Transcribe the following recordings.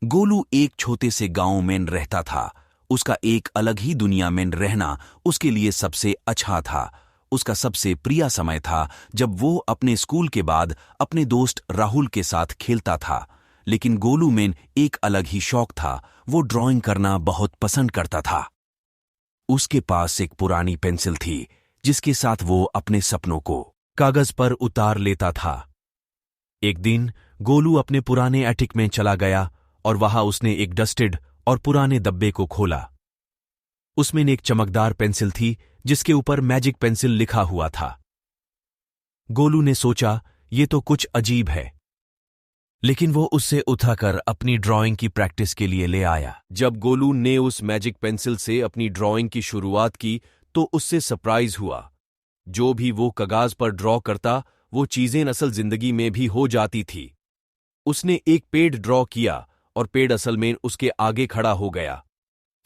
गोलू एक छोटे से गांव में रहता था। उसका एक अलग ही दुनिया में रहना उसके लिए सबसे अच्छा था। उसका सबसे प्रिय समय था जब वो अपने स्कूल के बाद अपने दोस्त राहुल के साथ खेलता था। लेकिन गोलू में एक अलग ही शौक था। वो ड्राइंग करना बहुत पसंद करता था। उसके पास एक पुरानी पेंसिल थी जिसके साथ वो अपने सपनों को कागज पर उतार लेता था। एक दिन गोलू अपने पुराने एटिक में चला गया और वहां उसने एक डस्टेड और पुराने डब्बे को खोला। उसमें एक चमकदार पेंसिल थी जिसके ऊपर मैजिक पेंसिल लिखा हुआ था। गोलू ने सोचा, ये तो कुछ अजीब है, लेकिन वो उससे उठाकर अपनी ड्राइंग की प्रैक्टिस के लिए ले आया। जब गोलू ने उस मैजिक पेंसिल से अपनी ड्राइंग की शुरुआत की तो उससे सरप्राइज हुआ। जो भी वो कागज पर ड्रॉ करता वो चीजें असल जिंदगी में भी हो जाती थी। उसने एक पेड़ ड्रॉ किया और पेड़ असल में उसके आगे खड़ा हो गया।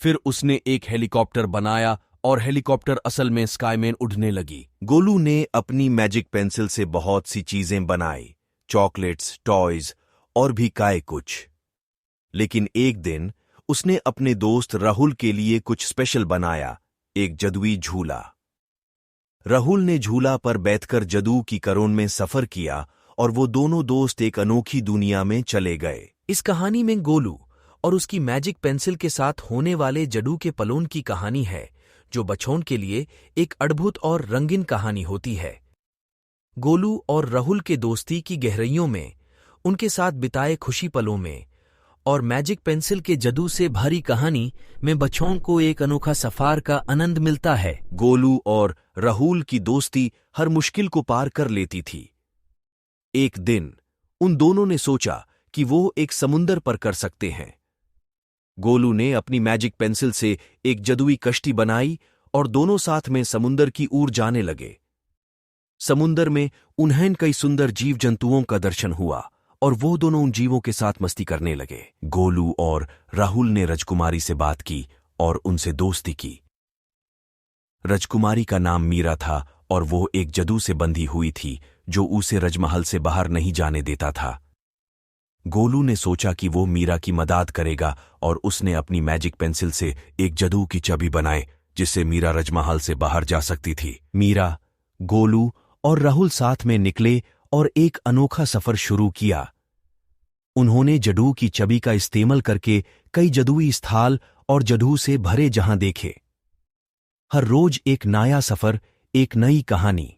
फिर उसने एक हेलीकॉप्टर बनाया और हेलीकॉप्टर असल में स्काई में उड़ने लगी। गोलू ने अपनी मैजिक पेंसिल से बहुत सी चीजें बनाई, चॉकलेट्स, टॉयज और भी काय कुछ। लेकिन एक दिन उसने अपने दोस्त राहुल के लिए कुछ स्पेशल बनाया, एक जादुई झूला। राहुल ने झूला पर बैठकर जादू की करोन में सफर किया और वो दोनों दोस्त एक अनोखी दुनिया में चले गए। इस कहानी में गोलू और उसकी मैजिक पेंसिल के साथ होने वाले जादू के पलों की कहानी है, जो बच्चों के लिए एक अद्भुत और रंगीन कहानी होती है। गोलू और राहुल के दोस्ती की गहराइयों में, उनके साथ बिताए खुशी पलों में और मैजिक पेंसिल के जादू से भरी कहानी में बच्चों को एक अनोखा सफर का आनंद मिलता है। गोलू और राहुल की दोस्ती हर मुश्किल को पार कर लेती थी। एक दिन उन दोनों ने सोचा कि वो एक समुंदर पर कर सकते हैं। गोलू ने अपनी मैजिक पेंसिल से एक जादुई कश्ती बनाई और दोनों साथ में समुंदर की ओर जाने लगे। समुंदर में उन्हें कई सुंदर जीव जंतुओं का दर्शन हुआ और वो दोनों उन जीवों के साथ मस्ती करने लगे। गोलू और राहुल ने राजकुमारी से बात की और उनसे दोस्ती की। राजकुमारी का नाम मीरा था और वो एक जादू से बंधी हुई थी जो उसे राजमहल से बाहर नहीं जाने देता था। गोलू ने सोचा कि वो मीरा की मदद करेगा और उसने अपनी मैजिक पेंसिल से एक जादू की चाबी बनाई जिससे मीरा राजमहल से बाहर जा सकती थी। मीरा, गोलू और राहुल साथ में निकले और एक अनोखा सफर शुरू किया। उन्होंने जादू की चाबी का इस्तेमाल करके कई जादुई स्थल और जादू से भरे जहां देखे। हर रोज एक नया सफर, एक नई कहानी।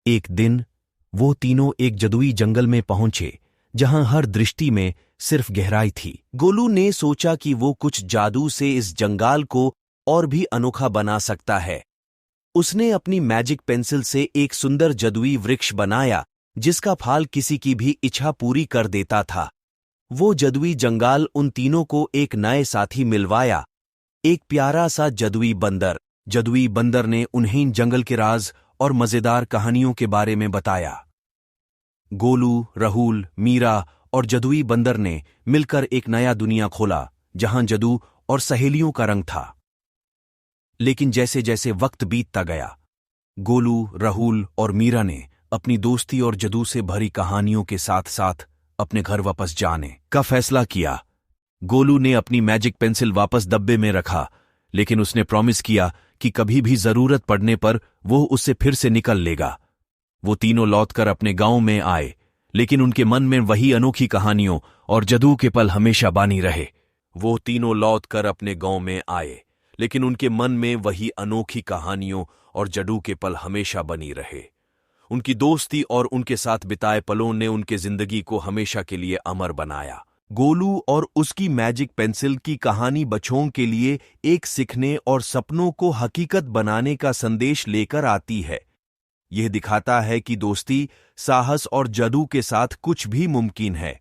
एक दिन वो तीनों एक जादुई जंगल में पहुंचे जहां हर दृष्टि में सिर्फ गहराई थी। गोलू ने सोचा कि वो कुछ जादू से इस जंगल को और भी अनोखा बना सकता है। उसने अपनी मैजिक पेंसिल से एक सुंदर जादुई वृक्ष बनाया जिसका फल किसी की भी इच्छा पूरी कर देता था। वो जादुई जंगल उन तीनों को एक नए साथी मिलवाया, एक प्यारा सा जादुई बंदर। जादुई बंदर ने उन्हें जंगल के राज और मजेदार कहानियों के बारे में बताया। गोलू, राहुल, मीरा और जादुई बंदर ने मिलकर एक नया दुनिया खोला जहां जादू और सहेलियों का रंग था। लेकिन जैसे जैसे वक्त बीतता गया, गोलू, राहुल और मीरा ने अपनी दोस्ती और जादू से भरी कहानियों के साथ साथ अपने घर वापस जाने का फैसला किया। गोलू ने अपनी मैजिक पेंसिल वापस डब्बे में रखा, लेकिन उसने प्रॉमिस किया कि कभी भी जरूरत पड़ने पर वो उससे फिर से निकल लेगा। वो तीनों लौटकर अपने गांव में आए, लेकिन उनके मन में वही अनोखी कहानियों और जादू के पल हमेशा बानी रहे। वो तीनों लौटकर अपने गांव में आए, लेकिन उनके मन में वही अनोखी कहानियों और जादू के पल हमेशा बनी रहे। उनकी दोस्ती और उनके साथ बिताए पलों ने उनके जिंदगी को हमेशा के लिए अमर बनाया। गोलू और उसकी मैजिक पेंसिल की कहानी बच्चों के लिए एक सीखने और सपनों को हकीकत बनाने का संदेश लेकर आती है। यह दिखाता है कि दोस्ती, साहस और जादू के साथ कुछ भी मुमकिन है।